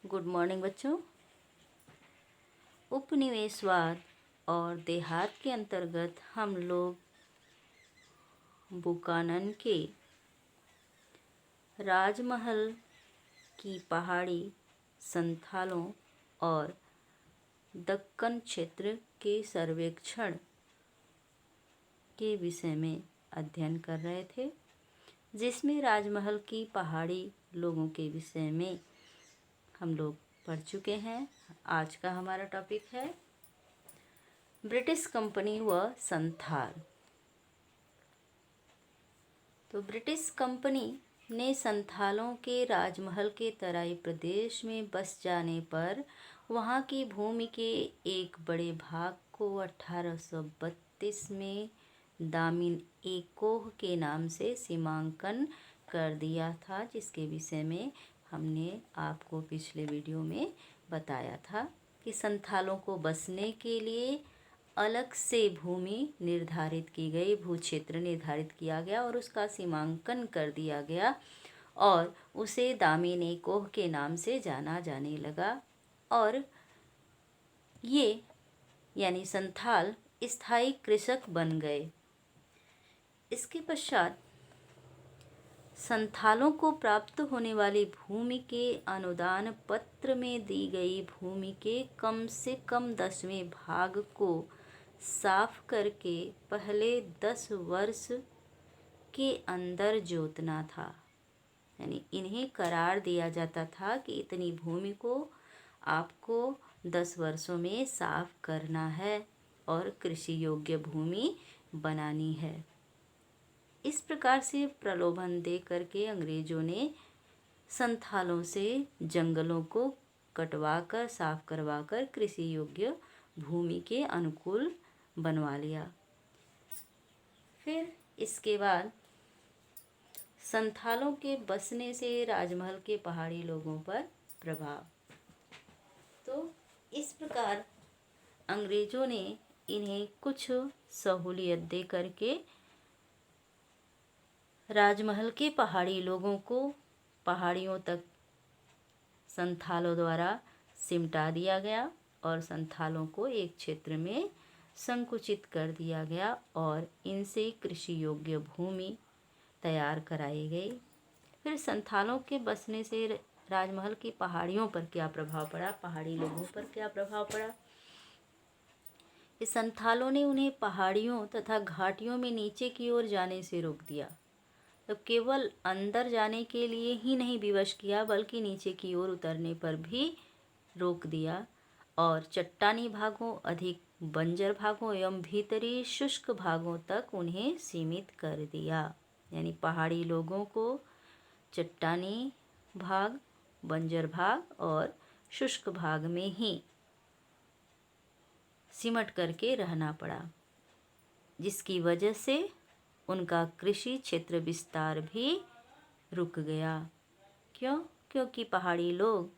Good morning बच्चों। उपनिवेशवाद और देहात के अंतर्गत हम लोग बुकानन के राजमहल की पहाड़ी, संथालों और दक्कन क्षेत्र के सर्वेक्षण के विषय में अध्ययन कर रहे थे, जिसमें राजमहल की पहाड़ी लोगों के विषय में हम लोग पढ़ चुके हैं। आज का हमारा टॉपिक है ब्रिटिश कंपनी व संथाल। तो ब्रिटिश कंपनी ने संथालों के राजमहल के तराई प्रदेश में बस जाने पर वहां की भूमि के एक बड़े भाग को 1832 में दामिन ए कोह के नाम से सीमांकन कर दिया था, जिसके विषय में हमने आपको पिछले वीडियो में बताया था कि संथालों को बसने के लिए अलग से भूमि निर्धारित की गई, भू क्षेत्र निर्धारित किया गया और उसका सीमांकन कर दिया गया और उसे दामिन ए कोह के नाम से जाना जाने लगा। और ये यानी संथाल स्थायी कृषक बन गए। इसके पश्चात संथालों को प्राप्त होने वाली भूमि के अनुदान पत्र में दी गई भूमि के कम से कम 10वें भाग को साफ करके पहले 10 वर्ष के अंदर जोतना था। यानी इन्हें करार दिया जाता था कि इतनी भूमि को आपको 10 वर्षों में साफ करना है और कृषि योग्य भूमि बनानी है। इस प्रकार से प्रलोभन दे करके अंग्रेजों ने संथालों से जंगलों को कटवाकर, साफ करवाकर कृषि योग्य भूमि के अनुकूल बनवा लिया। फिर इसके बाद संथालों के बसने से राजमहल के पहाड़ी लोगों पर प्रभाव। तो इस प्रकार अंग्रेजों ने इन्हें कुछ सहूलियत दे करके राजमहल के पहाड़ी लोगों को पहाड़ियों तक संथालों द्वारा सिमटा दिया गया और संथालों को एक क्षेत्र में संकुचित कर दिया गया और इनसे कृषि योग्य भूमि तैयार कराई गई। फिर संथालों के बसने से राजमहल की पहाड़ियों पर क्या प्रभाव पड़ा, पहाड़ी लोगों पर क्या प्रभाव पड़ा। इस संथालों ने उन्हें पहाड़ियों तथा घाटियों में नीचे की ओर जाने से रोक दिया। तो केवल अंदर जाने के लिए ही नहीं विवश किया, बल्कि नीचे की ओर उतरने पर भी रोक दिया और चट्टानी भागों, अधिक बंजर भागों एवं भीतरी शुष्क भागों तक उन्हें सीमित कर दिया। यानी पहाड़ी लोगों को चट्टानी भाग, बंजर भाग और शुष्क भाग में ही सिमट करके रहना पड़ा, जिसकी वजह से उनका कृषि क्षेत्र विस्तार भी रुक गया। क्यों? क्योंकि पहाड़ी लोग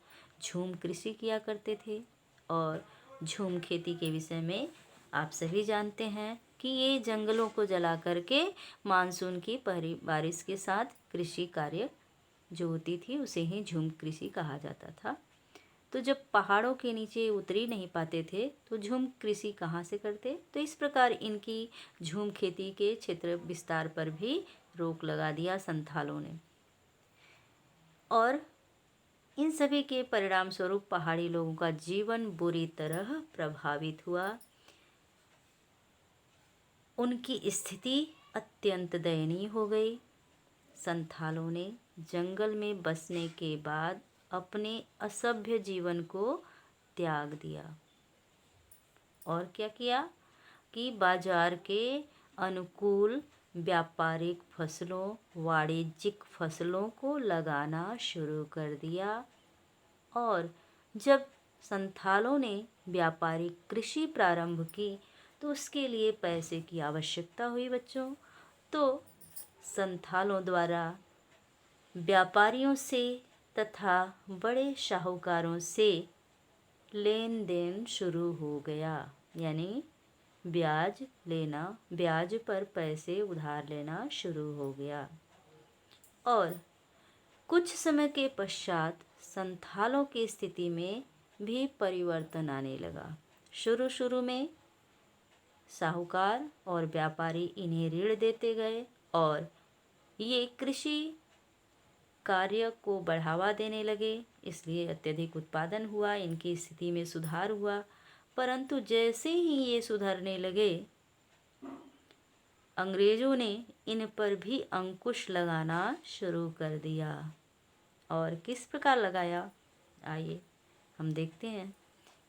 झूम कृषि किया करते थे और झूम खेती के विषय में आप सभी जानते हैं कि ये जंगलों को जला करके मानसून की पहली बारिश के साथ कृषि कार्य जो होती थी उसे ही झूम कृषि कहा जाता था। तो जब पहाड़ों के नीचे उतर ही नहीं पाते थे तो झूम कृषि कहाँ से करते। तो इस प्रकार इनकी झूम खेती के क्षेत्र विस्तार पर भी रोक लगा दिया संथालों ने और इन सभी के परिणाम स्वरूप पहाड़ी लोगों का जीवन बुरी तरह प्रभावित हुआ। उनकी स्थिति अत्यंत दयनीय हो गई। संथालों ने जंगल में बसने के बाद अपने असभ्य जीवन को त्याग दिया और क्या किया कि बाजार के अनुकूल व्यापारिक फसलों, वाणिज्यिक फसलों को लगाना शुरू कर दिया। और जब संथालों ने व्यापारिक कृषि प्रारंभ की तो उसके लिए पैसे की आवश्यकता हुई बच्चों। तो संथालों द्वारा व्यापारियों से तथा बड़े शाहूकारों से लेन देन शुरू हो गया। यानी ब्याज लेना, ब्याज पर पैसे उधार लेना शुरू हो गया और कुछ समय के पश्चात संथालों की स्थिति में भी परिवर्तन आने लगा। शुरू शुरू में साहूकार और व्यापारी इन्हें ऋण देते गए और ये कृषि कार्य को बढ़ावा देने लगे, इसलिए अत्यधिक उत्पादन हुआ, इनकी स्थिति में सुधार हुआ। परंतु जैसे ही ये सुधरने लगे, अंग्रेजों ने इन पर भी अंकुश लगाना शुरू कर दिया। और किस प्रकार लगाया, आइए हम देखते हैं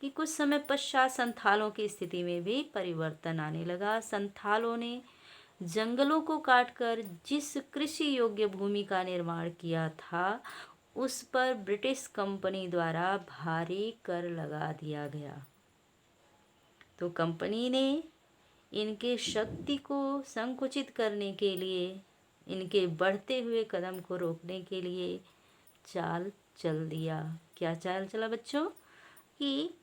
कि कुछ समय पश्चात संथालों की स्थिति में भी परिवर्तन आने लगा। संथालों ने जंगलों को काटकर जिस कृषि योग्य भूमि का निर्माण किया था, उस पर ब्रिटिश कंपनी द्वारा भारी कर लगा दिया गया। तो कंपनी ने इनके शक्ति को संकुचित करने के लिए, इनके बढ़ते हुए कदम को रोकने के लिए चाल चल दिया। क्या चाल चला बच्चों? कि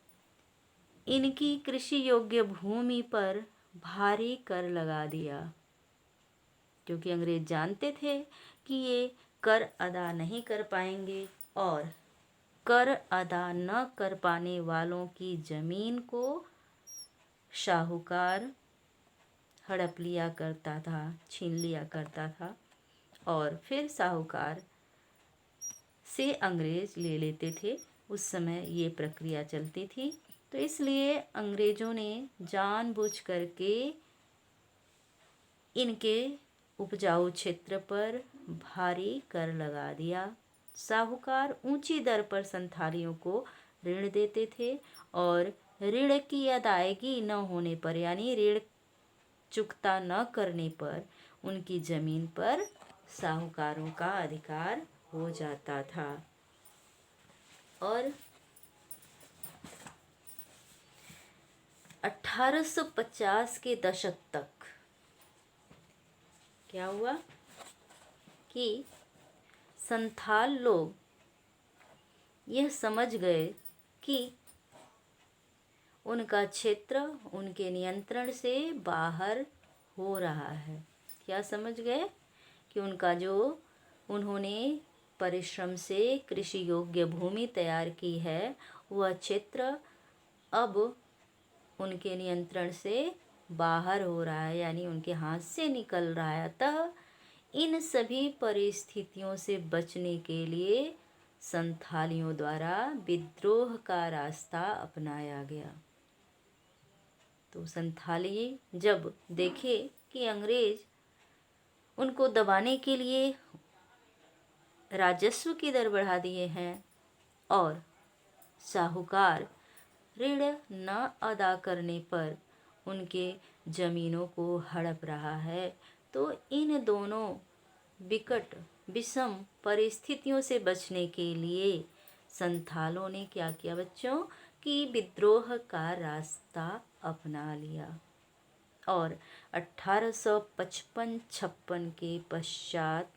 इनकी कृषि योग्य भूमि पर भारी कर लगा दिया, क्योंकि अंग्रेज जानते थे कि ये कर अदा नहीं कर पाएंगे और कर अदा न कर पाने वालों की जमीन को साहूकार हड़प लिया करता था, छीन लिया करता था और फिर साहूकार से अंग्रेज ले लेते थे। उस समय ये प्रक्रिया चलती थी। तो इसलिए अंग्रेजों ने जानबूझ करके इनके उपजाऊ क्षेत्र पर भारी कर लगा दिया। साहूकार ऊंची दर पर संथालियों को ऋण देते थे और ऋण की अदायगी न होने पर, यानी ऋण चुकता न करने पर, उनकी जमीन पर साहूकारों का अधिकार हो जाता था। और 1850 के दशक तक क्या हुआ कि संथाल लोग यह समझ गए कि उनका क्षेत्र उनके नियंत्रण से बाहर हो रहा है। क्या समझ गए? कि उनका जो उन्होंने परिश्रम से कृषि योग्य भूमि तैयार की है, वह क्षेत्र अब उनके नियंत्रण से बाहर हो रहा है, यानी उनके हाथ से निकल रहा है। अतः इन सभी परिस्थितियों से बचने के लिए संथालियों द्वारा विद्रोह का रास्ता अपनाया गया। तो संथाली जब देखे कि अंग्रेज उनको दबाने के लिए राजस्व की दर बढ़ा दिए हैं और साहूकार ऋण न अदा करने पर उनके जमीनों को हड़प रहा है, तो इन दोनों विकट विषम परिस्थितियों से बचने के लिए संथालों ने क्या किया बच्चों? कि विद्रोह का रास्ता अपना लिया। और 1855-56 के पश्चात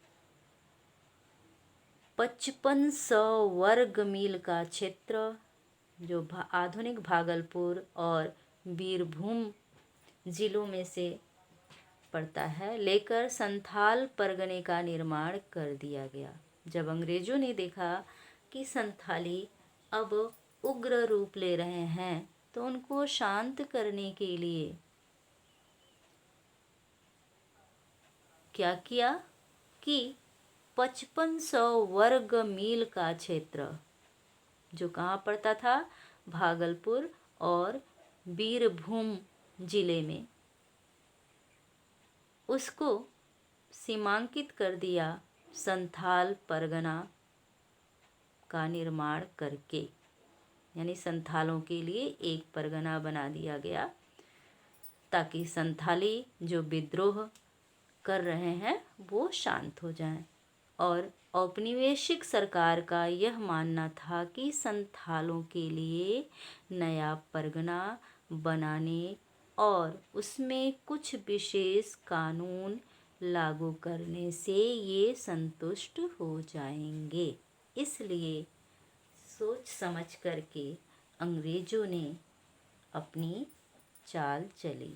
5500 वर्ग मील का क्षेत्र, जो आधुनिक भागलपुर और बीरभूम जिलों में से पड़ता है, लेकर संथाल परगने का निर्माण कर दिया गया। जब अंग्रेजों ने देखा कि संथाली अब उग्र रूप ले रहे हैं, तो उनको शांत करने के लिए क्या किया कि 5500 वर्ग मील का क्षेत्र, जो कहाँ पड़ता था? भागलपुर और बीरभूम जिले में, उसको सीमांकित कर दिया संथाल परगना का निर्माण करके, यानी संथालों के लिए एक परगना बना दिया गया, ताकि संथाली जो विद्रोह कर रहे हैं वो शांत हो जाएं। और औपनिवेशिक सरकार का यह मानना था कि संथालों के लिए नया परगना बनाने और उसमें कुछ विशेष कानून लागू करने से ये संतुष्ट हो जाएंगे। इसलिए सोच समझ करके अंग्रेजों ने अपनी चाल चली।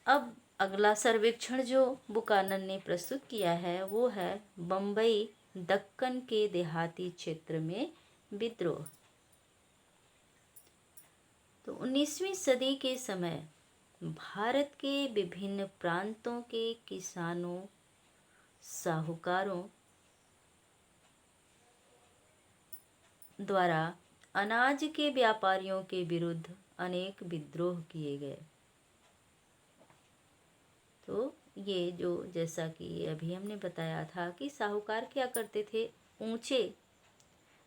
अब अगला सर्वेक्षण जो बुकानन ने प्रस्तुत किया है वो है बम्बई दक्कन के देहाती क्षेत्र में विद्रोह। तो 19वीं सदी के समय भारत के विभिन्न प्रांतों के किसानों, साहूकारों द्वारा अनाज के व्यापारियों के विरुद्ध अनेक विद्रोह किए गए। तो ये जो जैसा कि अभी हमने बताया था कि साहूकार क्या करते थे, ऊंचे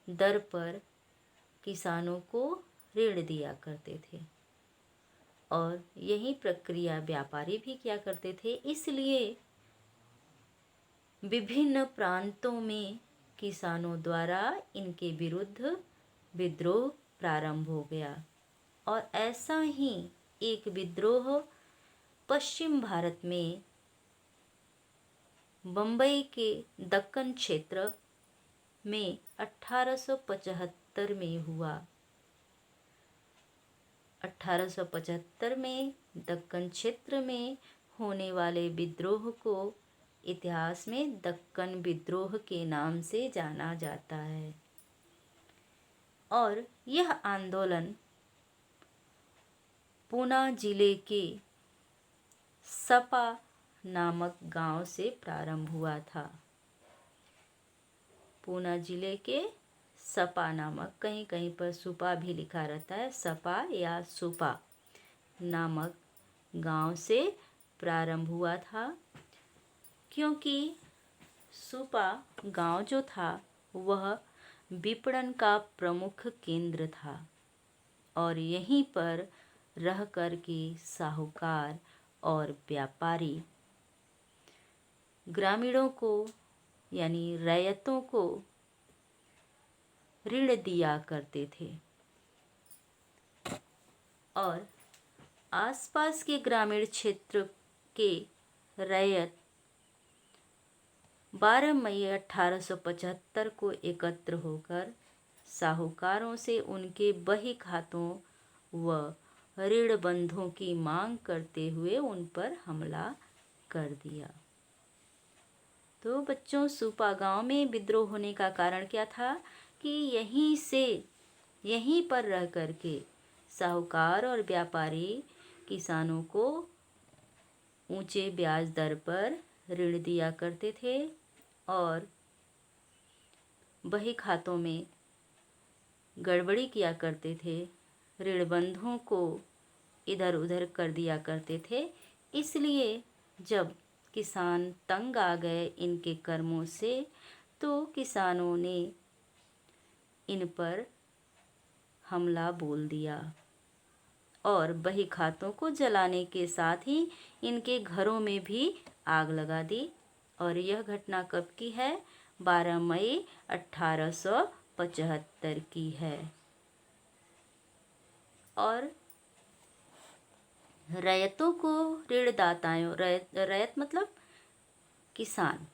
दर पर किसानों को ऋण दिया करते थे और यही प्रक्रिया व्यापारी भी क्या करते थे। इसलिए विभिन्न प्रांतों में किसानों द्वारा इनके विरुद्ध विद्रोह प्रारंभ हो गया और ऐसा ही एक विद्रोह पश्चिम भारत में बम्बई के दक्कन क्षेत्र में 1875 में हुआ। 1875 में दक्कन क्षेत्र में होने वाले विद्रोह को इतिहास में दक्कन विद्रोह के नाम से जाना जाता है और यह आंदोलन पूना जिले के सपा नामक गांव से प्रारंभ हुआ था। पूना जिले के सपा नामक, कहीं कहीं पर सुपा भी लिखा रहता है, सपा या सुपा नामक गांव से प्रारंभ हुआ था, क्योंकि सुपा गांव जो था वह विपणन का प्रमुख केंद्र था और यहीं पर रहकर के साहूकार और व्यापारी ग्रामीणों को यानी रैयतों को ऋण दिया करते थे और आसपास के ग्रामीण क्षेत्र के रैयत 12 मई 1875 को एकत्र होकर साहूकारों से उनके बही खातों व ऋण बंधों की मांग करते हुए उन पर हमला कर दिया। तो बच्चों, सुपा गांव में विद्रोह होने का कारण क्या था कि यहीं पर रह करके साहूकार और व्यापारी किसानों को ऊंचे ब्याज दर पर ऋण दिया करते थे और बही खातों में गड़बड़ी किया करते थे, ऋण बंधों को इधर उधर कर दिया करते थे। इसलिए जब किसान तंग आ गए इनके कर्मों से तो किसानों ने इन पर हमला बोल दिया और बही खातों को जलाने के साथ ही इनके घरों में भी आग लगा दी। और यह घटना कब की है? 12 मई 1875 की है। और रैयतों को ऋणदाताओं, रैयत मतलब किसान,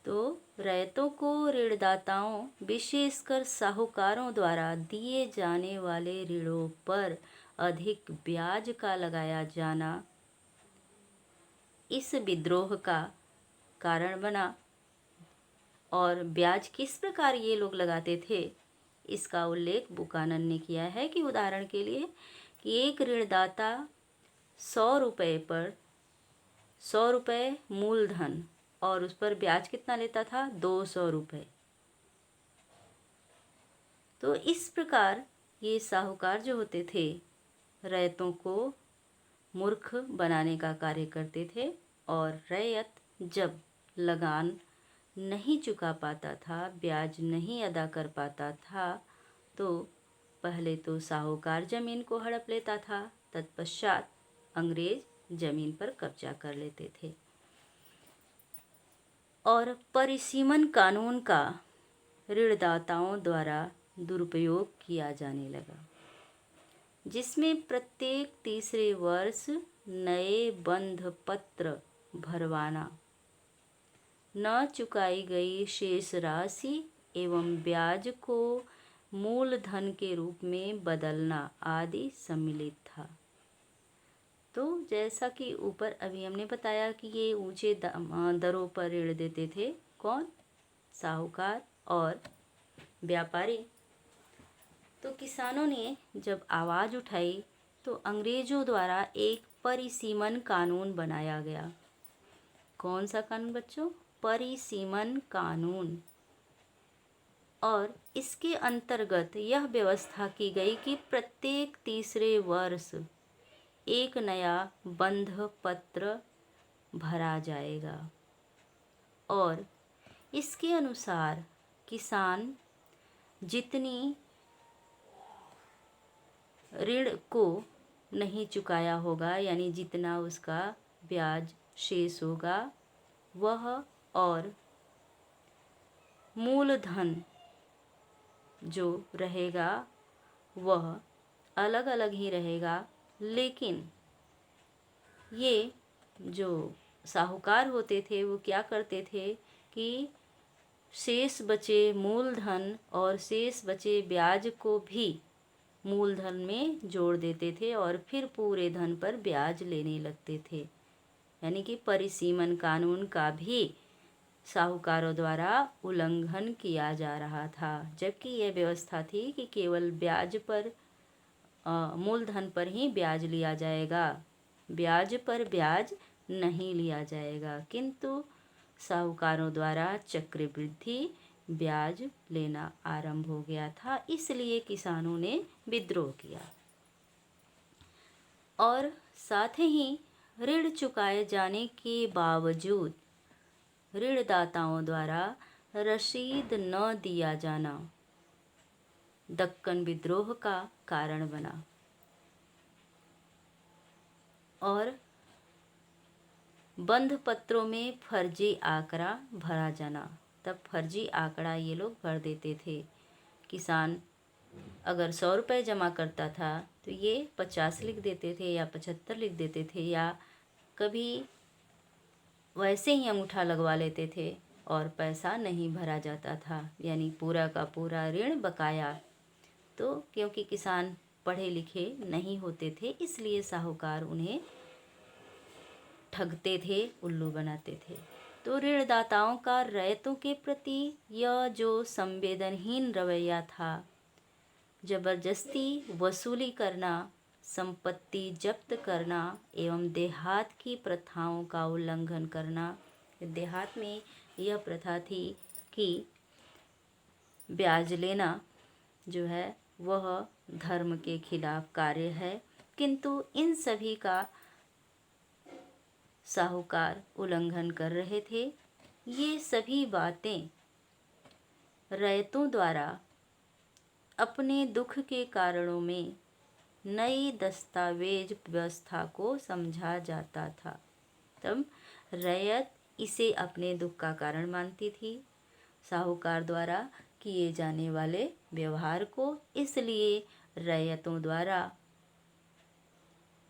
तो रैयतों को ऋणदाताओं विशेषकर साहूकारों द्वारा दिए जाने वाले ऋणों पर अधिक ब्याज का लगाया जाना इस विद्रोह का कारण बना। और ब्याज किस प्रकार ये लोग लगाते थे इसका उल्लेख बुकानन ने किया है कि उदाहरण के लिए कि एक ऋणदाता 100 रुपये पर 100 रुपये मूलधन और उस पर ब्याज कितना लेता था? 200 रुपये। तो इस प्रकार ये साहूकार जो होते थे रैयतों को मूर्ख बनाने का कार्य करते थे और रैयत जब लगान नहीं चुका पाता था, ब्याज नहीं अदा कर पाता था, तो पहले तो साहूकार जमीन को हड़प लेता था, तत्पश्चात अंग्रेज जमीन पर कब्जा कर लेते थे और परिसीमन कानून का ऋणदाताओं द्वारा दुरुपयोग किया जाने लगा, जिसमें प्रत्येक तीसरे वर्ष नए बंध पत्र भरवाना, न चुकाई गई शेष राशि एवं ब्याज को मूलधन के रूप में बदलना आदि सम्मिलित था। तो जैसा कि ऊपर अभी हमने बताया कि ये ऊंचे दरों पर ऋण देते थे, कौन? साहूकार और व्यापारी। तो किसानों ने जब आवाज़ उठाई तो अंग्रेजों द्वारा एक परिसीमन कानून बनाया गया। कौन सा कानून बच्चों? परिसीमन कानून। और इसके अंतर्गत यह व्यवस्था की गई कि प्रत्येक तीसरे वर्ष एक नया बंध पत्र भरा जाएगा और इसके अनुसार किसान जितनी ऋण को नहीं चुकाया होगा, यानी जितना उसका ब्याज शेष होगा, वह और मूलधन जो रहेगा वह अलग अलग ही रहेगा। लेकिन ये जो साहूकार होते थे वो क्या करते थे कि शेष बचे मूलधन और शेष बचे ब्याज को भी मूलधन में जोड़ देते थे और फिर पूरे धन पर ब्याज लेने लगते थे। यानी कि परिसीमन कानून का भी साहूकारों द्वारा उल्लंघन किया जा रहा था, जबकि यह व्यवस्था थी कि केवल ब्याज पर मूलधन पर ही ब्याज लिया जाएगा, ब्याज पर ब्याज नहीं लिया जाएगा। किंतु साहूकारों द्वारा चक्रवृद्धि ब्याज लेना आरंभ हो गया था, इसलिए किसानों ने विद्रोह किया। और साथ ही ऋण चुकाए जाने के बावजूद ऋणदाताओं द्वारा रसीद न दिया जाना दक्कन विद्रोह का कारण बना। और बंध पत्रों में फर्जी आंकड़ा भरा जाना, तब फर्जी आंकड़ा ये लोग भर देते थे। किसान अगर 100 रुपये जमा करता था तो ये 50 लिख देते थे या 75 लिख देते थे, या कभी वैसे ही अंगूठा लगवा लेते थे और पैसा नहीं भरा जाता था, यानी पूरा का पूरा ऋण बकाया। तो क्योंकि किसान पढ़े लिखे नहीं होते थे, इसलिए साहूकार उन्हें ठगते थे, उल्लू बनाते थे। तो ऋणदाताओं का रैयतों के प्रति यह जो संवेदनहीन रवैया था, जबरदस्ती वसूली करना, संपत्ति जब्त करना एवं देहात की प्रथाओं का उल्लंघन करना। देहात में यह प्रथा थी कि ब्याज लेना जो है वह धर्म के खिलाफ कार्य है, किंतु इन सभी का साहूकार उल्लंघन कर रहे थे। ये सभी बातें रैयतों द्वारा अपने दुख के कारणों में नई दस्तावेज व्यवस्था को समझा जाता था। तब रैयत इसे अपने दुख का कारण मानती थी, साहूकार द्वारा किए जाने वाले व्यवहार को। इसलिए रैयतों द्वारा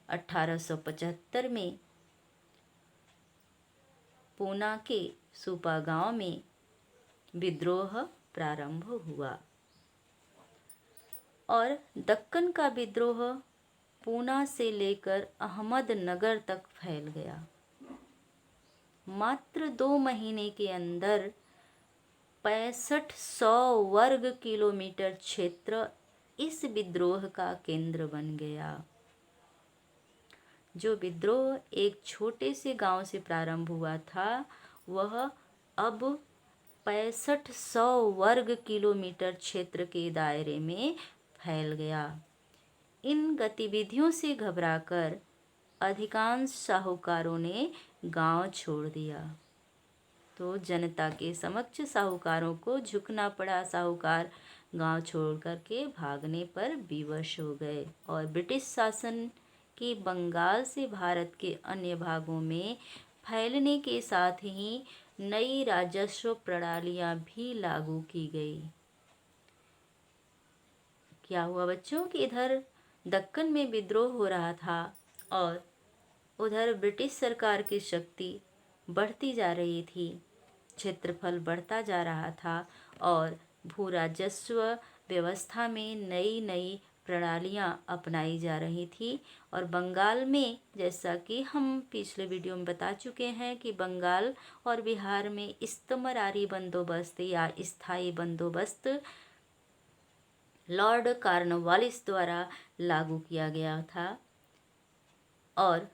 1875 में पूना के सुपा गांव में विद्रोह प्रारंभ हुआ और दक्कन का विद्रोह पूना से लेकर अहमदनगर तक फैल गया। मात्र 2 महीने के अंदर 6500 वर्ग किलोमीटर क्षेत्र इस विद्रोह का केंद्र बन गया। जो विद्रोह एक छोटे से गांव से प्रारंभ हुआ था, वह अब 6500 वर्ग किलोमीटर क्षेत्र के दायरे में फैल गया। इन गतिविधियों से घबराकर अधिकांश साहूकारों ने गांव छोड़ दिया। तो जनता के समक्ष साहूकारों को झुकना पड़ा। साहूकार गांव छोड़ करके भागने पर विवश हो गए और ब्रिटिश शासन की बंगाल से भारत के अन्य भागों में फैलने के साथ ही नई राजस्व प्रणालियां भी लागू की गई। क्या हुआ बच्चों कि इधर दक्कन में विद्रोह हो रहा था और उधर ब्रिटिश सरकार की शक्ति बढ़ती जा रही थी, क्षेत्रफल बढ़ता जा रहा था और भू राजस्व व्यवस्था में नई नई प्रणालियां अपनाई जा रही थी। और बंगाल में, जैसा कि हम पिछले वीडियो में बता चुके हैं, कि बंगाल और बिहार में इस्तमरारी बंदोबस्त या स्थायी बंदोबस्त लॉर्ड कॉर्नवालिस द्वारा लागू किया गया था। और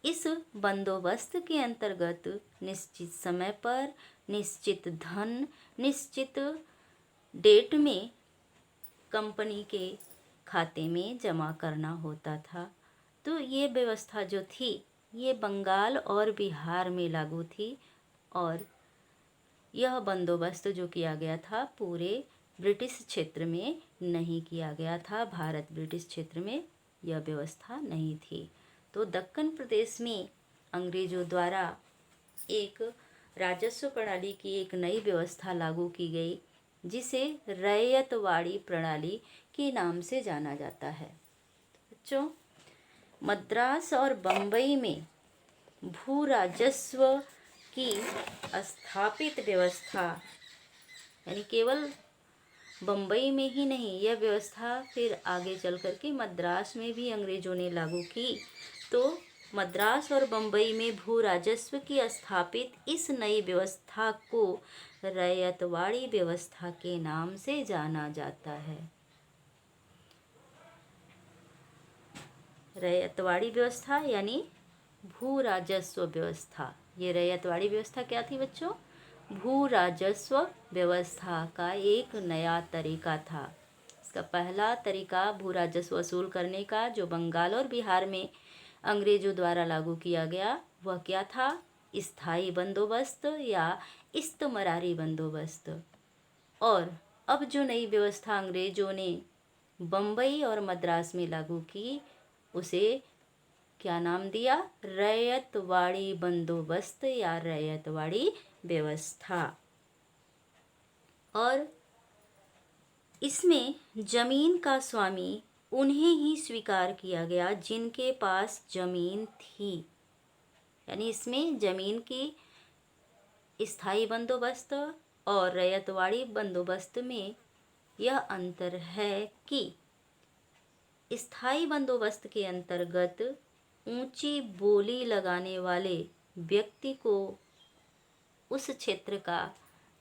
इस बंदोबस्त के अंतर्गत निश्चित समय पर, निश्चित धन, निश्चित डेट में कंपनी के खाते में जमा करना होता था। तो ये व्यवस्था जो थी, ये बंगाल और बिहार में लागू थी। और यह बंदोबस्त जो किया गया था पूरे ब्रिटिश क्षेत्र में नहीं किया गया था। भारत ब्रिटिश क्षेत्र में यह व्यवस्था नहीं थी। तो दक्कन प्रदेश में अंग्रेजों द्वारा एक राजस्व प्रणाली की एक नई व्यवस्था लागू की गई, जिसे रैयतवाड़ी प्रणाली के नाम से जाना जाता है। बच्चों, मद्रास और बम्बई में भू राजस्व की स्थापित व्यवस्था, यानी केवल बम्बई में ही नहीं, यह व्यवस्था फिर आगे चल कर के मद्रास में भी अंग्रेजों ने लागू की। तो मद्रास और बम्बई में भू राजस्व की स्थापित इस नई व्यवस्था को रैयतवाड़ी व्यवस्था के नाम से जाना जाता है। रैयतवाड़ी व्यवस्था यानी भू राजस्व व्यवस्था। ये रैयतवाड़ी व्यवस्था क्या थी बच्चों? भू राजस्व व्यवस्था का एक नया तरीका था। इसका पहला तरीका भू राजस्व वसूल करने का, जो बंगाल और बिहार में अंग्रेजों द्वारा लागू किया गया, वह क्या था? स्थायी बंदोबस्त या इस्तमरारी बंदोबस्त। और अब जो नई व्यवस्था अंग्रेजों ने बम्बई और मद्रास में लागू की, उसे क्या नाम दिया? रैयतवाड़ी बंदोबस्त या रैयतवाड़ी व्यवस्था। और इसमें जमीन का स्वामी उन्हें ही स्वीकार किया गया जिनके पास जमीन थी। यानी इसमें जमीन की स्थायी बंदोबस्त और रैयतवाड़ी बंदोबस्त में यह अंतर है कि स्थायी बंदोबस्त के अंतर्गत ऊंची बोली लगाने वाले व्यक्ति को उस क्षेत्र का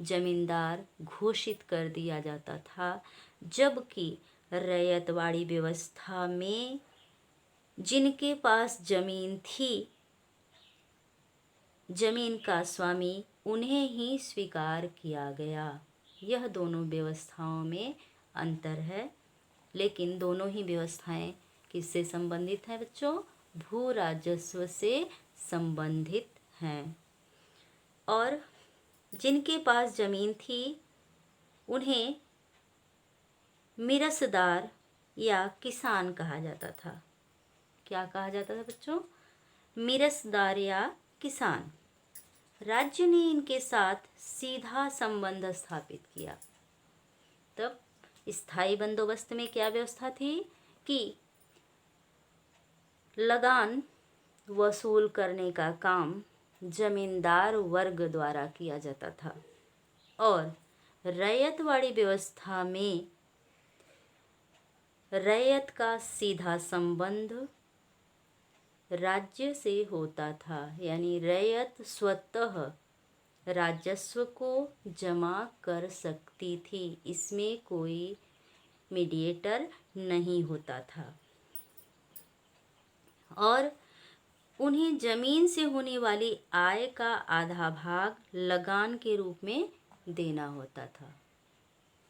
जमींदार घोषित कर दिया जाता था, जबकि रैयतवाड़ी व्यवस्था में जिनके पास जमीन थी, जमीन का स्वामी उन्हें ही स्वीकार किया गया। यह दोनों व्यवस्थाओं में अंतर है, लेकिन दोनों ही व्यवस्थाएं किससे संबंधित हैं बच्चों? भू राजस्व से संबंधित हैं। और जिनके पास जमीन थी उन्हें मिरसदार या किसान कहा जाता था। क्या कहा जाता था बच्चों? मिरसदार या किसान। राज्य ने इनके साथ सीधा संबंध स्थापित किया। तब स्थायी बंदोबस्त में क्या व्यवस्था थी कि लगान वसूल करने का काम जमींदार वर्ग द्वारा किया जाता था। और रैयतवाड़ी व्यवस्था में रैयत का सीधा संबंध राज्य से होता था, यानी रैयत स्वतः राजस्व को जमा कर सकती थी। इसमें कोई मीडिएटर नहीं होता था। और उन्हें जमीन से होने वाली आय का आधा भाग लगान के रूप में देना होता था।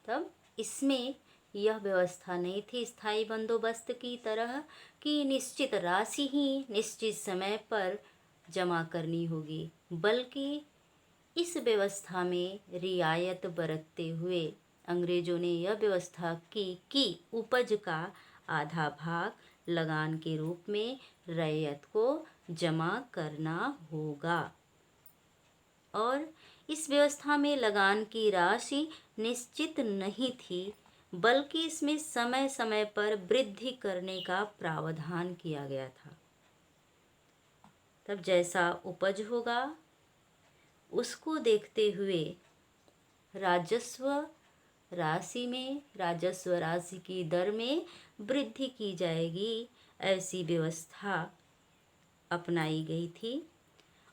तब इसमें यह व्यवस्था नहीं थी स्थायी बंदोबस्त की तरह कि निश्चित राशि ही निश्चित समय पर जमा करनी होगी, बल्कि इस व्यवस्था में रियायत बरतते हुए अंग्रेजों ने यह व्यवस्था की कि उपज का आधा भाग लगान के रूप में रैयत को जमा करना होगा। और इस व्यवस्था में लगान की राशि निश्चित नहीं थी, बल्कि इसमें समय समय पर वृद्धि करने का प्रावधान किया गया था। तब जैसा उपज होगा उसको देखते हुए राजस्व राशि में, राजस्व राशि की दर में वृद्धि की जाएगी, ऐसी व्यवस्था अपनाई गई थी।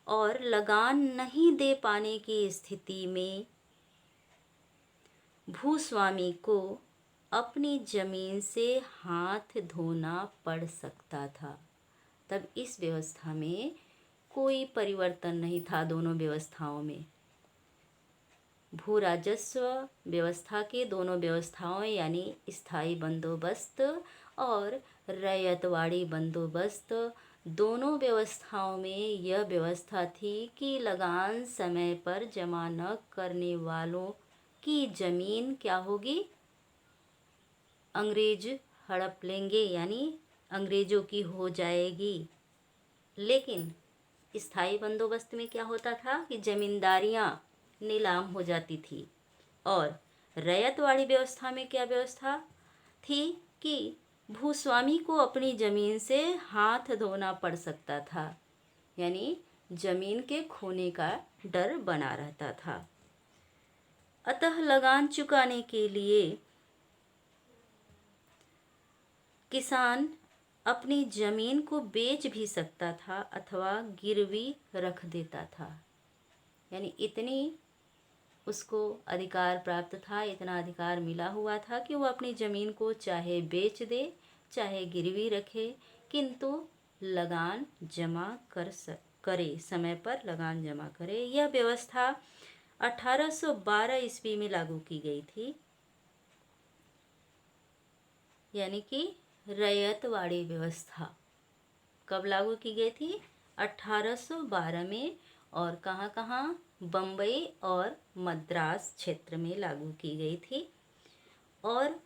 और लगान नहीं दे पाने की स्थिति में भूस्वामी को अपनी जमीन से हाथ धोना पड़ सकता था। तब इस व्यवस्था में कोई परिवर्तन नहीं था दोनों व्यवस्थाओं में। भू राजस्व व्यवस्था के दोनों व्यवस्थाओं यानी स्थायी बंदोबस्त और रैयतवाड़ी बंदोबस्त, दोनों व्यवस्थाओं में यह व्यवस्था थी कि लगान समय पर जमा न करने वालों की जमीन क्या होगी, अंग्रेज हड़प लेंगे, यानी अंग्रेजों की हो जाएगी। लेकिन स्थायी बंदोबस्त में क्या होता था कि जमींदारियां नीलाम हो जाती थी। और रैयतवाड़ी व्यवस्था में क्या व्यवस्था थी कि भूस्वामी को अपनी जमीन से हाथ धोना पड़ सकता था, यानी जमीन के खोने का डर बना रहता था। अतः लगान चुकाने के लिए किसान अपनी जमीन को बेच भी सकता था अथवा गिरवी रख देता था, यानी इतनी उसको अधिकार प्राप्त था, इतना अधिकार मिला हुआ था कि वो अपनी ज़मीन को चाहे बेच दे चाहे गिरवी रखे, किंतु लगान जमा करे, समय पर लगान जमा करे। यह व्यवस्था 1812 ईस्वी में लागू की गई थी, यानी कि रैयतवाड़ी व्यवस्था कब लागू की गई थी, 1812 में। और कहाँ कहाँ, बम्बई और मद्रास क्षेत्र में लागू की गई थी। और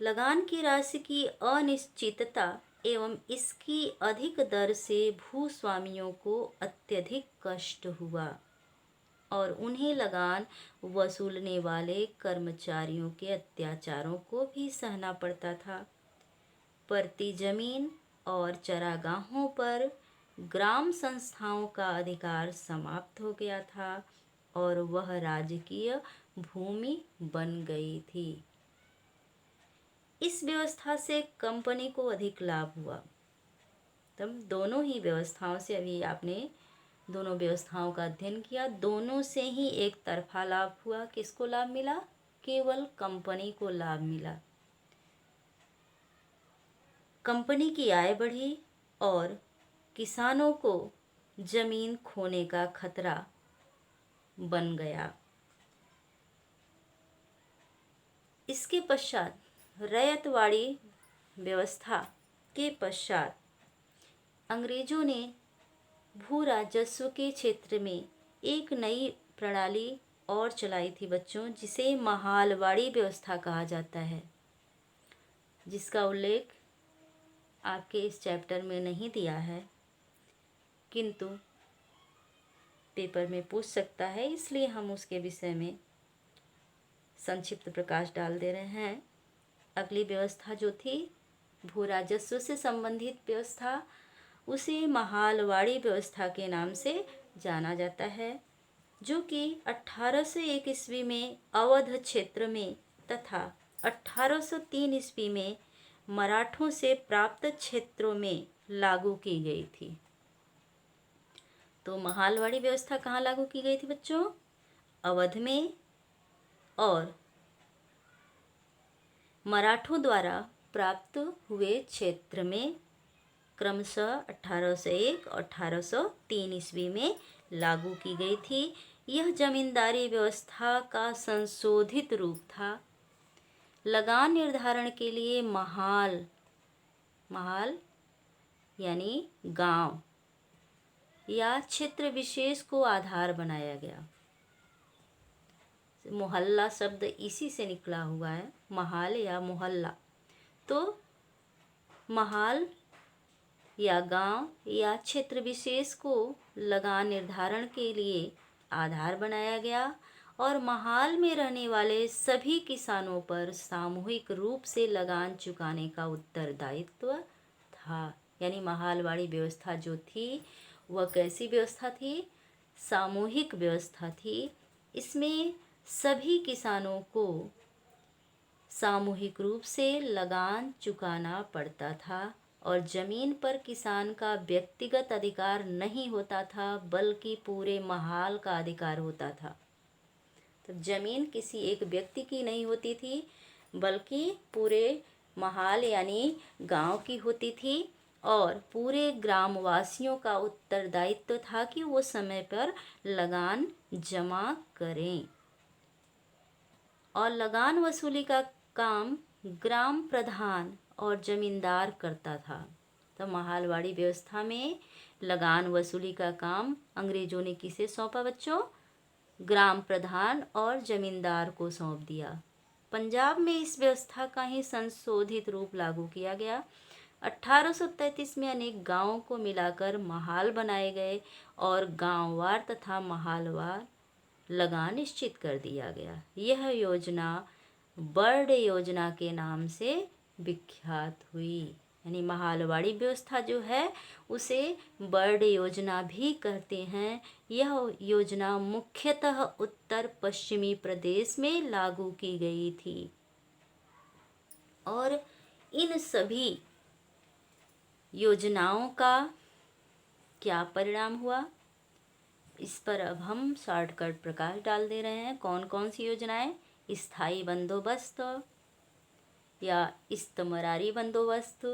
लगान की राशि की अनिश्चितता एवं इसकी अधिक दर से भूस्वामियों को अत्यधिक कष्ट हुआ और उन्हें लगान वसूलने वाले कर्मचारियों के अत्याचारों को भी सहना पड़ता था। प्रति जमीन और चरागाहों पर ग्राम संस्थाओं का अधिकार समाप्त हो गया था और वह राजकीय भूमि बन गई थी। इस व्यवस्था से कंपनी को अधिक लाभ हुआ। तब दोनों ही व्यवस्थाओं से, अभी आपने दोनों व्यवस्थाओं का अध्ययन किया, दोनों से ही एक तरफा लाभ हुआ। किसको लाभ मिला? केवल कंपनी को लाभ मिला। कंपनी की आय बढ़ी और किसानों को जमीन खोने का खतरा बन गया। इसके पश्चात रैयतवाड़ी व्यवस्था के पश्चात अंग्रेजों ने भू राजस्व के क्षेत्र में एक नई प्रणाली और चलाई थी बच्चों, जिसे महालवाड़ी व्यवस्था कहा जाता है, जिसका उल्लेख आपके इस चैप्टर में नहीं दिया है, किंतु पेपर में पूछ सकता है, इसलिए हम उसके विषय में संक्षिप्त प्रकाश डाल दे रहे हैं। अगली व्यवस्था जो थी भू राजस्व से संबंधित व्यवस्था, उसे महालवाड़ी व्यवस्था के नाम से जाना जाता है, जो कि 1801 ईस्वी में अवध क्षेत्र में तथा 1803 ईस्वी में मराठों से प्राप्त क्षेत्रों में लागू की गई थी। तो महालवाड़ी व्यवस्था कहाँ लागू की गई थी बच्चों? अवध में और मराठों द्वारा प्राप्त हुए क्षेत्र में क्रमशः 1801 और 1803 ईस्वी में लागू की गई थी। यह जमींदारी व्यवस्था का संशोधित रूप था। लगान निर्धारण के लिए महाल यानी गांव या क्षेत्र विशेष को आधार बनाया गया। मोहल्ला शब्द इसी से निकला हुआ है, महाल या मोहल्ला। तो महाल या गांव या क्षेत्र विशेष को लगान निर्धारण के लिए आधार बनाया गया और महाल में रहने वाले सभी किसानों पर सामूहिक रूप से लगान चुकाने का उत्तरदायित्व था। यानी महालवाड़ी व्यवस्था जो थी वह कैसी व्यवस्था थी? सामूहिक व्यवस्था थी। इसमें सभी किसानों को सामूहिक रूप से लगान चुकाना पड़ता था और जमीन पर किसान का व्यक्तिगत अधिकार नहीं होता था, बल्कि पूरे महाल का अधिकार होता था। तो जमीन किसी एक व्यक्ति की नहीं होती थी, बल्कि पूरे महाल यानी गांव की होती थी और पूरे ग्रामवासियों का उत्तरदायित्व था कि वो समय पर लगान जमा करें। और लगान वसूली का काम ग्राम प्रधान और जमींदार करता था। तो महालवाड़ी व्यवस्था में लगान वसूली का काम अंग्रेजों ने किसे सौंपा बच्चों? ग्राम प्रधान और जमींदार को सौंप दिया। पंजाब में इस व्यवस्था का ही संशोधित रूप लागू किया गया। 1833 में अनेक गांवों को मिलाकर महाल बनाए गए और गांववार तथा महालवार लगान निश्चित कर दिया गया। यह योजना बर्ड योजना के नाम से विख्यात हुई। यानी महालवाड़ी व्यवस्था जो है उसे बर्ड योजना भी कहते हैं। यह योजना मुख्यतः उत्तर पश्चिमी प्रदेश में लागू की गई थी और इन सभी योजनाओं का क्या परिणाम हुआ, इस पर अब हम शॉर्टकट प्रकाश डाल दे रहे हैं। कौन कौन सी योजनाएं? स्थायी बंदोबस्त या इस्तमरारी बंदोबस्त,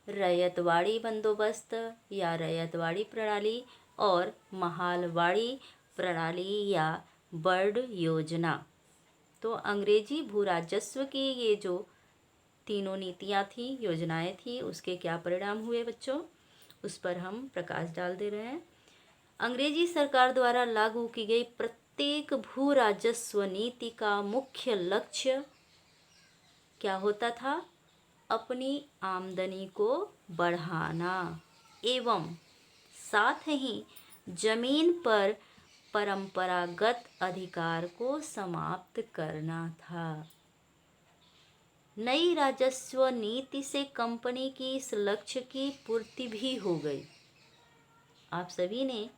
रैयतवाड़ी बंदोबस्त या रैयतवाड़ी प्रणाली और महालवाड़ी प्रणाली या बर्ड योजना। तो अंग्रेजी भू राजस्व की ये जो तीनों नीतियाँ थी, योजनाएं थी, उसके क्या परिणाम हुए बच्चों, उस पर हम प्रकाश डाल दे रहे हैं। अंग्रेजी सरकार द्वारा लागू की गई प्रत्येक भू राजस्व नीति का मुख्य लक्ष्य क्या होता था? अपनी आमदनी को बढ़ाना एवं साथ ही जमीन पर परंपरागत अधिकार को समाप्त करना था। नई राजस्व नीति से कंपनी की इस लक्ष्य की पूर्ति भी हो गई। आप सभी ने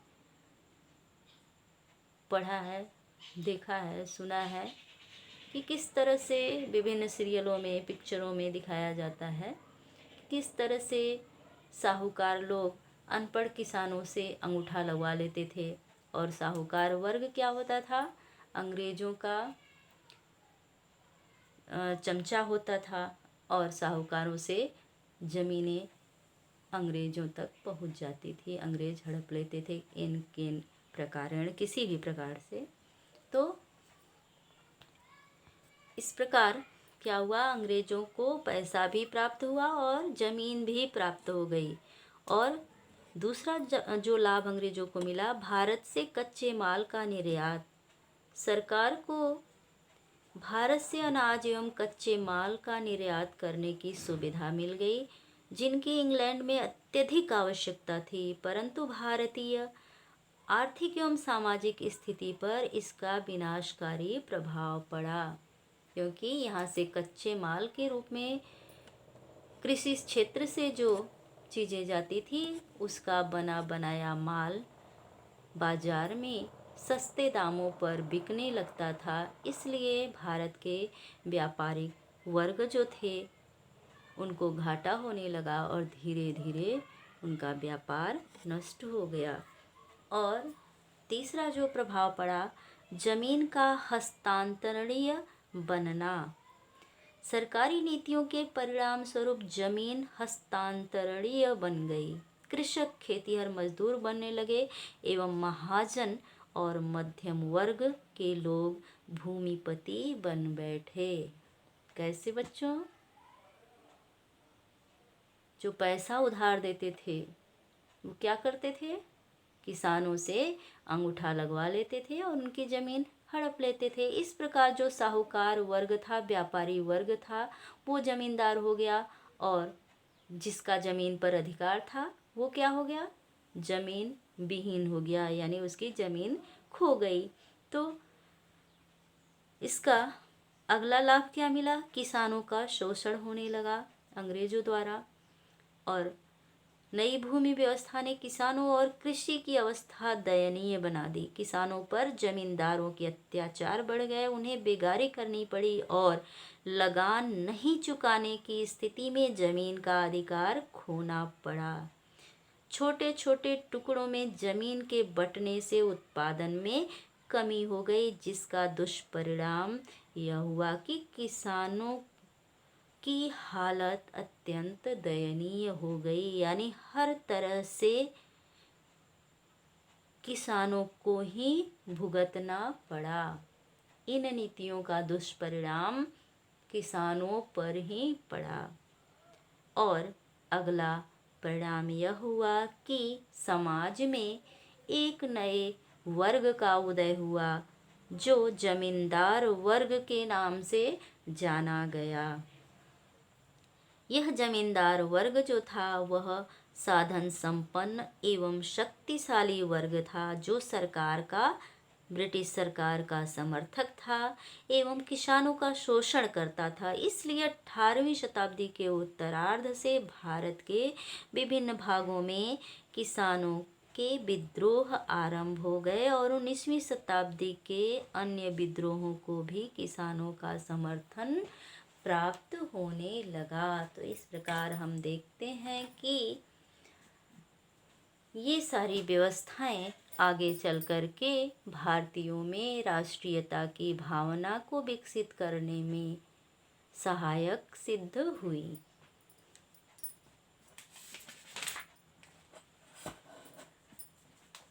पढ़ा है, देखा है, सुना है कि किस तरह से विभिन्न सीरियलों में, पिक्चरों में दिखाया जाता है किस तरह से साहूकार लोग अनपढ़ किसानों से अंगूठा लगवा लेते थे और साहूकार वर्ग क्या होता था? अंग्रेजों का चमचा होता था और साहूकारों से ज़मीनें अंग्रेजों तक पहुंच जाती थी। अंग्रेज हड़प लेते थे इन प्रकारण किसी भी प्रकार से। तो इस प्रकार क्या हुआ? अंग्रेजों को पैसा भी प्राप्त हुआ और ज़मीन भी प्राप्त हो गई। और दूसरा जो लाभ अंग्रेजों को मिला, भारत से कच्चे माल का निर्यात। सरकार को भारत से अनाज एवं कच्चे माल का निर्यात करने की सुविधा मिल गई, जिनकी इंग्लैंड में अत्यधिक आवश्यकता थी, परंतु भारतीय आर्थिक एवं सामाजिक स्थिति पर इसका विनाशकारी प्रभाव पड़ा, क्योंकि यहाँ से कच्चे माल के रूप में कृषि क्षेत्र से जो चीज़ें जाती थी उसका बना बनाया माल बाजार में सस्ते दामों पर बिकने लगता था। इसलिए भारत के व्यापारिक वर्ग जो थे उनको घाटा होने लगा और धीरे धीरे उनका व्यापार नष्ट हो गया। और तीसरा जो प्रभाव पड़ा, जमीन का हस्तांतरणीय बनना। सरकारी नीतियों के परिणाम स्वरूप जमीन हस्तांतरणीय बन गई। कृषक खेतिहर मजदूर बनने लगे एवं महाजन और मध्यम वर्ग के लोग भूमिपति बन बैठे। कैसे बच्चों? जो पैसा उधार देते थे वो क्या करते थे? किसानों से अंगूठा लगवा लेते थे और उनकी ज़मीन हड़प लेते थे। इस प्रकार जो साहूकार वर्ग था, व्यापारी वर्ग था, वो जमींदार हो गया और जिसका ज़मीन पर अधिकार था वो क्या हो गया? ज़मीन विहीन हो गया, यानी उसकी ज़मीन खो गई। तो इसका अगला लाभ क्या मिला? किसानों का शोषण होने लगा अंग्रेजों द्वारा और नई भूमि व्यवस्था ने किसानों और कृषि की अवस्था दयनीय बना दी। किसानों पर जमींदारों के अत्याचार बढ़ गए, उन्हें बेगारी करनी पड़ी और लगान नहीं चुकाने की स्थिति में जमीन का अधिकार खोना पड़ा। छोटे छोटे टुकड़ों में जमीन के बंटने से उत्पादन में कमी हो गई, जिसका दुष्परिणाम यह हुआ कि किसानों की हालत अत्यंत दयनीय हो गई। यानी हर तरह से किसानों को ही भुगतना पड़ा। इन नीतियों का दुष्परिणाम किसानों पर ही पड़ा। और अगला परिणाम यह हुआ कि समाज में एक नए वर्ग का उदय हुआ, जो जमींदार वर्ग के नाम से जाना गया। यह जमींदार वर्ग जो था वह साधन संपन्न एवं शक्तिशाली वर्ग था, जो ब्रिटिश सरकार का समर्थक था एवं किसानों का शोषण करता था। इसलिए 18वीं शताब्दी के उत्तरार्ध से भारत के विभिन्न भागों में किसानों के विद्रोह आरंभ हो गए और 19वीं शताब्दी के अन्य विद्रोहों को भी किसानों का समर्थन प्राप्त होने लगा। तो इस प्रकार हम देखते हैं कि ये सारी व्यवस्थाएं आगे चल कर के भारतीयों में राष्ट्रीयता की भावना को विकसित करने में सहायक सिद्ध हुई।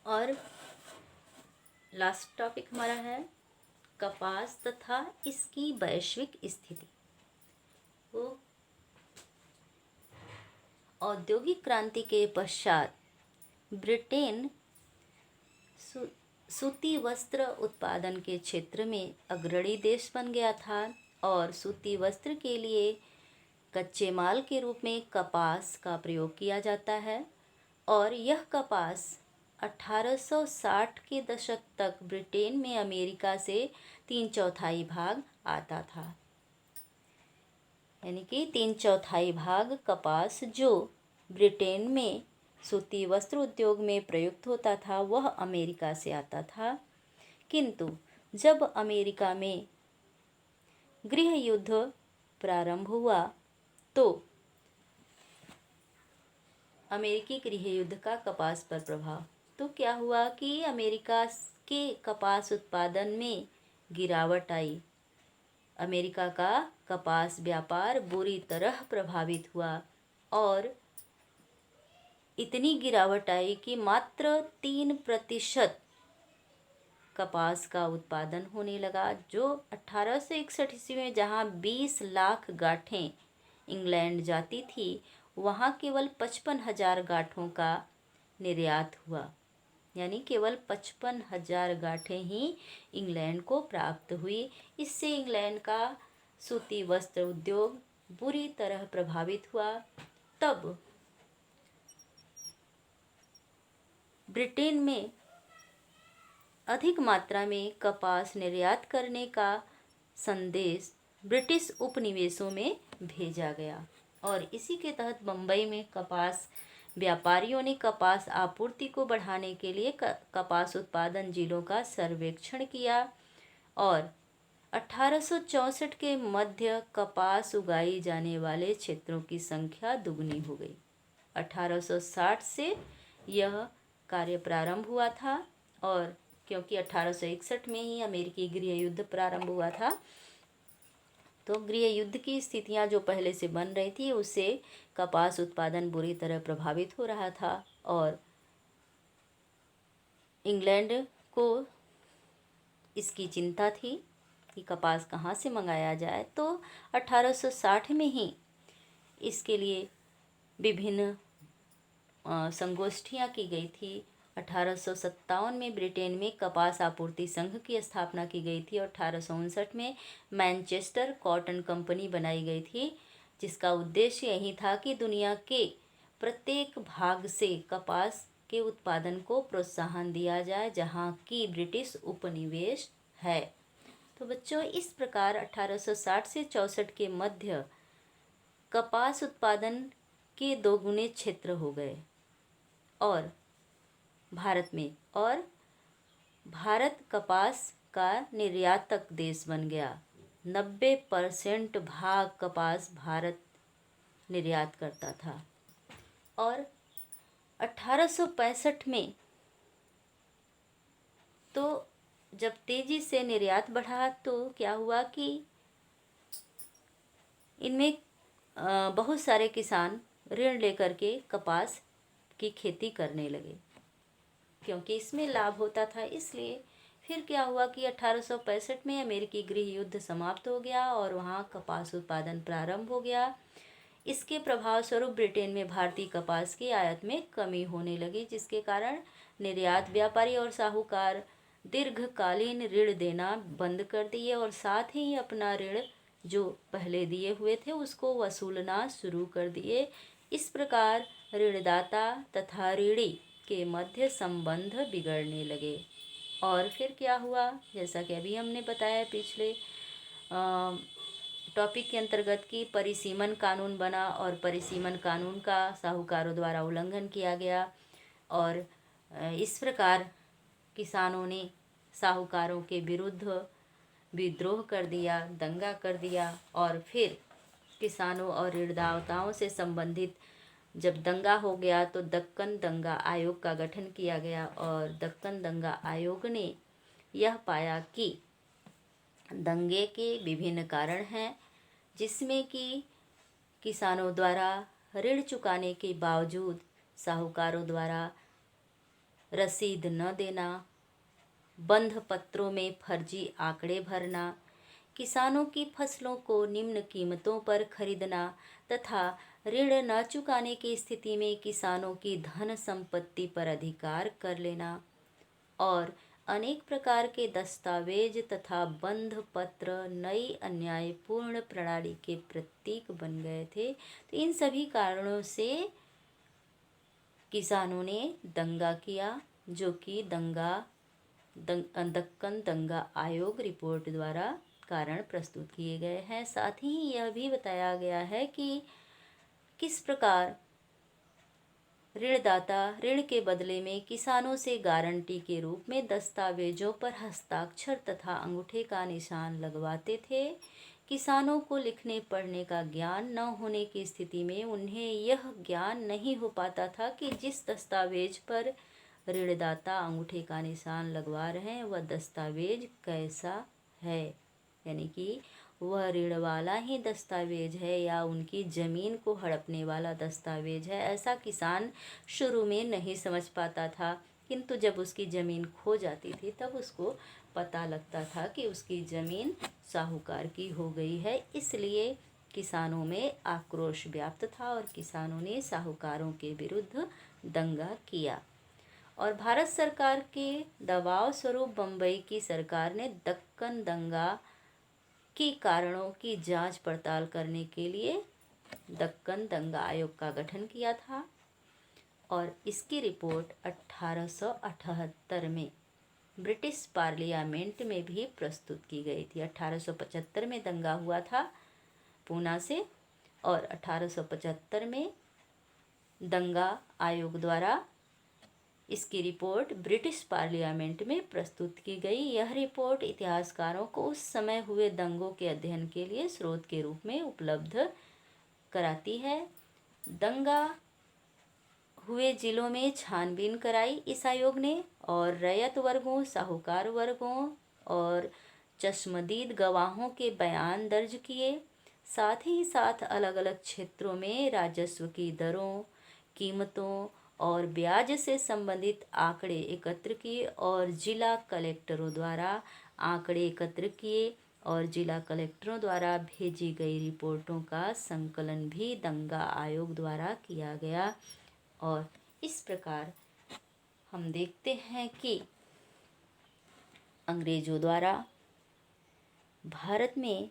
और लास्ट टॉपिक हमारा है कपास तथा इसकी वैश्विक स्थिति। वो औद्योगिक क्रांति के पश्चात ब्रिटेन सूती वस्त्र उत्पादन के क्षेत्र में अग्रणी देश बन गया था और सूती वस्त्र के लिए कच्चे माल के रूप में कपास का प्रयोग किया जाता है। और यह कपास 1860 के दशक तक ब्रिटेन में अमेरिका से 3/4 भाग आता था। यानी कि 3/4 भाग कपास जो ब्रिटेन में सूती वस्त्र उद्योग में प्रयुक्त होता था वह अमेरिका से आता था। किंतु जब अमेरिका में गृह युद्ध प्रारंभ हुआ तो अमेरिकी गृह युद्ध का कपास पर प्रभाव, तो क्या हुआ कि अमेरिका के कपास उत्पादन में गिरावट आई। अमेरिका का कपास व्यापार बुरी तरह प्रभावित हुआ और इतनी गिरावट आई कि मात्र 3% कपास का उत्पादन होने लगा, जो 1861 ईस्वी में जहाँ 20 लाख गांठें इंग्लैंड जाती थी वहाँ केवल 55,000 गांठों का निर्यात हुआ। यानी केवल 55,000 गांठें ही इंग्लैंड को प्राप्त हुई। इससे इंग्लैंड का सूती वस्त्र उद्योग बुरी तरह प्रभावित हुआ। तब ब्रिटेन में अधिक मात्रा में कपास निर्यात करने का संदेश ब्रिटिश उपनिवेशों में भेजा गया और इसी के तहत बम्बई में कपास व्यापारियों ने कपास आपूर्ति को बढ़ाने के लिए कपास उत्पादन जिलों का सर्वेक्षण किया और 1864 के मध्य कपास उगाई जाने वाले क्षेत्रों की संख्या दुगनी हो गई। 1860 से यह कार्य प्रारंभ हुआ था और क्योंकि 1861 में ही अमेरिकी गृह युद्ध प्रारंभ हुआ था तो गृह युद्ध की स्थितियां जो पहले से बन रही थी उससे कपास उत्पादन बुरी तरह प्रभावित हो रहा था और इंग्लैंड को इसकी चिंता थी कि कपास कहाँ से मंगाया जाए। तो 1860 में ही इसके लिए विभिन्न संगोष्ठियाँ की गई थी। 1857 में ब्रिटेन में कपास आपूर्ति संघ की स्थापना की गई थी और 1859 में मैनचेस्टर कॉटन कंपनी बनाई गई थी, जिसका उद्देश्य यही था कि दुनिया के प्रत्येक भाग से कपास के उत्पादन को प्रोत्साहन दिया जाए जहां की ब्रिटिश उपनिवेश है। तो बच्चों, इस प्रकार 1860 से 64 के मध्य कपास उत्पादन के 2 गुने क्षेत्र हो गए और भारत में, और भारत कपास का निर्यातक देश बन गया। 90% भाग कपास भारत निर्यात करता था। और 1865 में तो जब तेजी से निर्यात बढ़ा तो क्या हुआ कि इनमें बहुत सारे किसान ऋण लेकर के कपास की खेती करने लगे, क्योंकि इसमें लाभ होता था। इसलिए फिर क्या हुआ कि 1865 में अमेरिकी गृह युद्ध समाप्त हो गया और वहाँ कपास उत्पादन प्रारंभ हो गया। इसके प्रभाव स्वरूप ब्रिटेन में भारतीय कपास की आयात में कमी होने लगी, जिसके कारण निर्यात व्यापारी और साहूकार दीर्घकालीन ऋण देना बंद कर दिए और साथ ही अपना ऋण जो पहले दिए हुए थे उसको वसूलना शुरू कर दिए। इस प्रकार ऋणदाता तथा ऋणी के मध्य संबंध बिगड़ने लगे। और फिर क्या हुआ, जैसा कि अभी हमने बताया पिछले टॉपिक के अंतर्गत कि परिसीमन कानून बना और परिसीमन कानून का साहूकारों द्वारा उल्लंघन किया गया और इस प्रकार किसानों ने साहूकारों के विरुद्ध विद्रोह कर दिया, दंगा कर दिया। और फिर किसानों और ऋणदाताओं से संबंधित जब दंगा हो गया तो दक्कन दंगा आयोग का गठन किया गया और दक्कन दंगा आयोग ने यह पाया कि दंगे के विभिन्न कारण हैं, जिसमें कि किसानों द्वारा ऋण चुकाने के बावजूद साहूकारों द्वारा रसीद न देना, बंध पत्रों में फर्जी आंकड़े भरना, किसानों की फसलों को निम्न कीमतों पर खरीदना तथा ऋण न चुकाने की स्थिति में किसानों की धन संपत्ति पर अधिकार कर लेना और अनेक प्रकार के दस्तावेज तथा बंध पत्र नई अन्यायपूर्ण प्रणाली के प्रतीक बन गए थे। तो इन सभी कारणों से किसानों ने दंगा किया, जो कि दक्कन दंगा आयोग रिपोर्ट द्वारा कारण प्रस्तुत किए गए हैं। साथ ही यह भी बताया गया है कि किस प्रकार ऋणदाता ऋण के बदले में किसानों से गारंटी के रूप में दस्तावेजों पर हस्ताक्षर तथा अंगूठे का निशान लगवाते थे। किसानों को लिखने पढ़ने का ज्ञान न होने की स्थिति में उन्हें यह ज्ञान नहीं हो पाता था कि जिस दस्तावेज पर ऋणदाता अंगूठे का निशान लगवा रहे हैं वह दस्तावेज कैसा है, यानी कि वह ऋण वाला ही दस्तावेज है या उनकी ज़मीन को हड़पने वाला दस्तावेज है। ऐसा किसान शुरू में नहीं समझ पाता था, किंतु जब उसकी ज़मीन खो जाती थी तब उसको पता लगता था कि उसकी ज़मीन साहूकार की हो गई है। इसलिए किसानों में आक्रोश व्याप्त था और किसानों ने साहूकारों के विरुद्ध दंगा किया और भारत सरकार के दबाव स्वरूप बम्बई की सरकार ने दक्कन दंगा की कारणों की जांच पड़ताल करने के लिए दक्कन दंगा आयोग का गठन किया था और इसकी रिपोर्ट 1878 में ब्रिटिश पार्लियामेंट में भी प्रस्तुत की गई थी। 1875 में दंगा हुआ था पूना से और 1875 में दंगा आयोग द्वारा इसकी रिपोर्ट ब्रिटिश पार्लियामेंट में प्रस्तुत की गई। यह रिपोर्ट इतिहासकारों को उस समय हुए दंगों के अध्ययन के लिए स्रोत के रूप में उपलब्ध कराती है। दंगा हुए जिलों में छानबीन कराई इस आयोग ने और रैयत वर्गों, साहूकार वर्गों और चश्मदीद गवाहों के बयान दर्ज किए। साथ ही साथ अलग अलग क्षेत्रों में राजस्व की दरों, कीमतों और ब्याज से संबंधित आंकड़े एकत्र किए और जिला कलेक्टरों द्वारा आंकड़े एकत्र किए और जिला कलेक्टरों द्वारा भेजी गई रिपोर्टों का संकलन भी दंगा आयोग द्वारा किया गया। और इस प्रकार हम देखते हैं कि अंग्रेजों द्वारा भारत में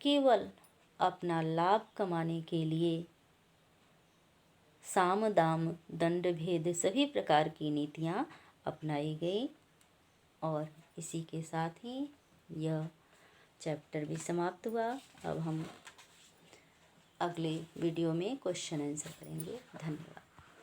केवल अपना लाभ कमाने के लिए साम दाम दंड भेद सभी प्रकार की नीतियां अपनाई गई। और इसी के साथ ही यह चैप्टर भी समाप्त हुआ। अब हम अगले वीडियो में क्वेश्चन आंसर करेंगे। धन्यवाद।